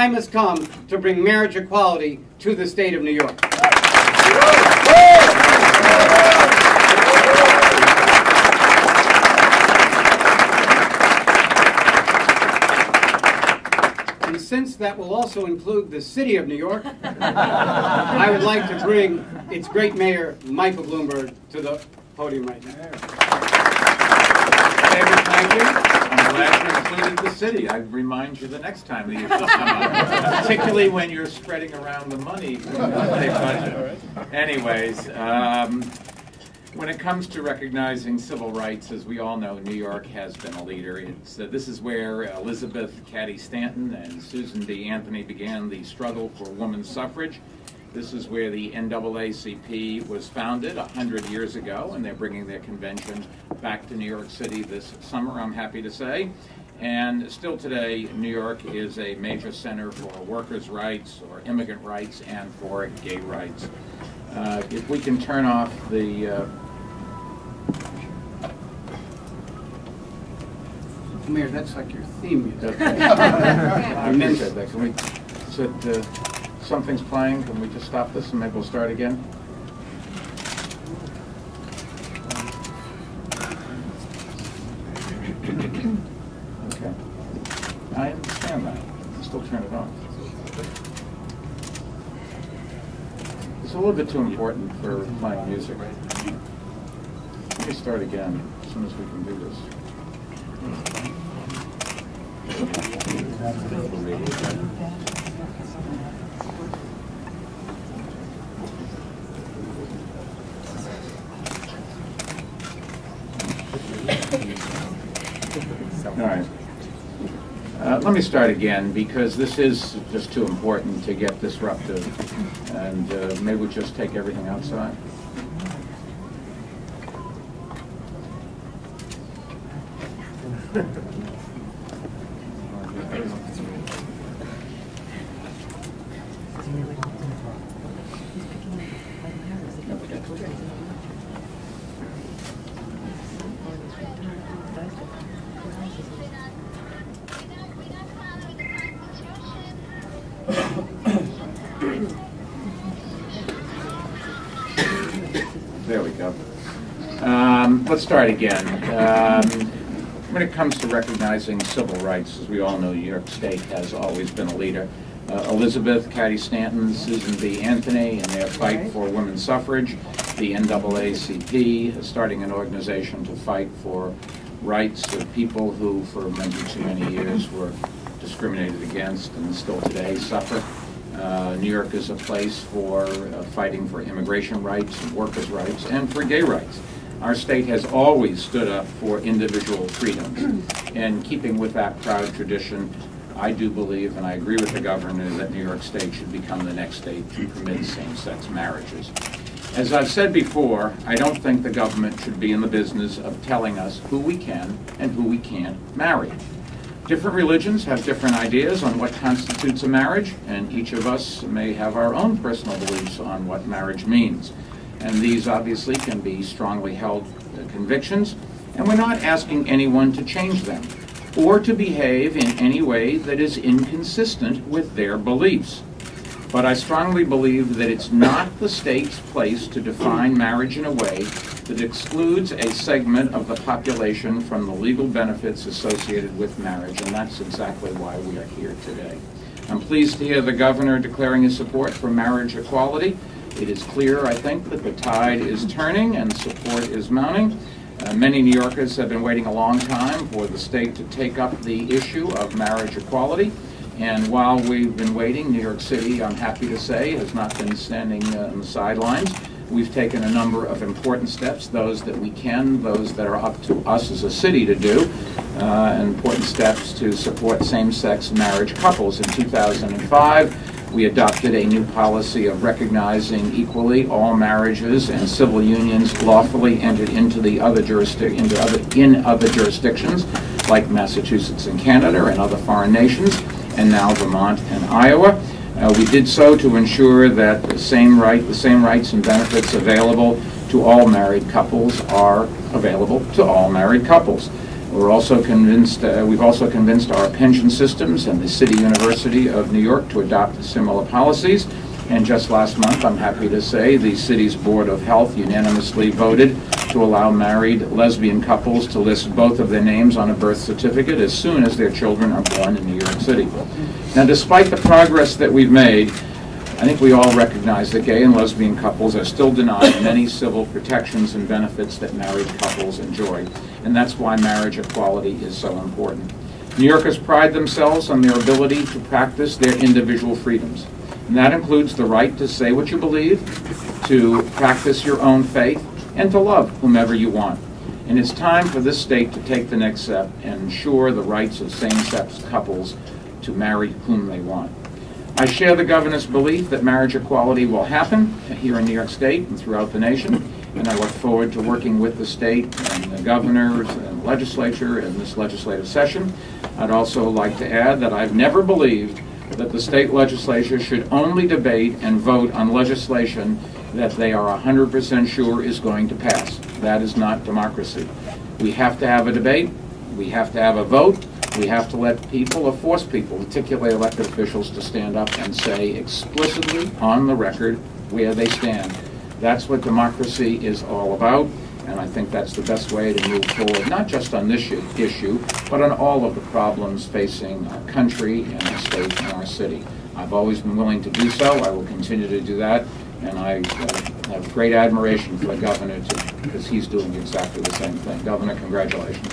time has come to bring marriage equality to the state of New York. And since that will also include the city of New York, I would like to bring its great mayor, Michael Bloomberg, to the podium right now. David, thank you. I'm glad you included the city. I remind you the next time that you come up, particularly when you're spreading around the money for the budget. Anyways, when it comes to recognizing civil rights, as we all know, New York has been a leader. This is where Elizabeth Cady Stanton and Susan B. Anthony began the struggle for women's suffrage. This is where the NAACP was founded 100 years ago, and they're bringing their convention back to New York City this summer, I'm happy to say. And still today, New York is a major center for workers' rights, or immigrant rights, and for gay rights. If we can turn off the... Mayor, that's like your theme music. I appreciate that. Can we sit... something's playing. Can we just stop this and maybe we'll start again? Okay. I understand that. I'll still turn it on. It's a little bit too important for playing music. Let me start again as soon as we can do this. All right. Let me start again, because this is just too important to get disruptive, and maybe we'll just take everything outside. There we go. Let's start again. When it comes to recognizing civil rights, as we all know, New York State has always been a leader. Elizabeth Cady Stanton, Susan B. Anthony, in their fight for women's suffrage, the NAACP starting an organization to fight for rights of people who, for too many years, were discriminated against and still today suffer. New York is a place for fighting for immigration rights, workers' rights, and for gay rights. Our state has always stood up for individual freedoms. And keeping with that proud tradition, I do believe, and I agree with the governor, that New York State should become the next state to permit same-sex marriages. As I've said before, I don't think the government should be in the business of telling us who we can and who we can't marry. Different religions have different ideas on what constitutes a marriage, and each of us may have our own personal beliefs on what marriage means. And these obviously can be strongly held convictions, and we're not asking anyone to change them or to behave in any way that is inconsistent with their beliefs. But I strongly believe that it's not the state's place to define marriage in a way that excludes a segment of the population from the legal benefits associated with marriage, and that's exactly why we are here today. I'm pleased to hear the governor declaring his support for marriage equality. It is clear, I think, that the tide is turning and support is mounting. Many New Yorkers have been waiting a long time for the state to take up the issue of marriage equality. And while we've been waiting, New York City, I'm happy to say, has not been standing on the sidelines. We've taken a number of important steps, those that we can, those that are up to us as a city to do, important steps to support same-sex marriage couples. In 2005, we adopted a new policy of recognizing equally all marriages and civil unions lawfully entered into the other other jurisdictions, like Massachusetts and Canada and other foreign nations, and now Vermont and Iowa. We did so to ensure that the same rights and benefits available to all married couples are available to all married couples. We're also convinced, we've also convinced our pension systems and the City University of New York to adopt similar policies. And just last month, I'm happy to say, the city's Board of Health unanimously voted to allow married lesbian couples to list both of their names on a birth certificate as soon as their children are born in New York City. Now, despite the progress that we've made, I think we all recognize that gay and lesbian couples are still denied many civil protections and benefits that married couples enjoy. And that's why marriage equality is so important. New Yorkers pride themselves on their ability to practice their individual freedoms. And that includes the right to say what you believe, to practice your own faith, and to love whomever you want. And it's time for this state to take the next step and ensure the rights of same-sex couples to marry whom they want. I share the governor's belief that marriage equality will happen here in New York State and throughout the nation, and I look forward to working with the state and the governors and legislature in this legislative session. I'd also like to add that I've never believed that the state legislature should only debate and vote on legislation that they are 100% sure is going to pass. That is not democracy. We have to have a debate. We have to have a vote. We have to let people, or force people, particularly elected officials, to stand up and say explicitly on the record where they stand. That's what democracy is all about, and I think that's the best way to move forward, not just on this issue, but on all of the problems facing our country and our state and our city. I've always been willing to do so. I will continue to do that, and I have great admiration for the governor, because he's doing exactly the same thing. Governor, congratulations.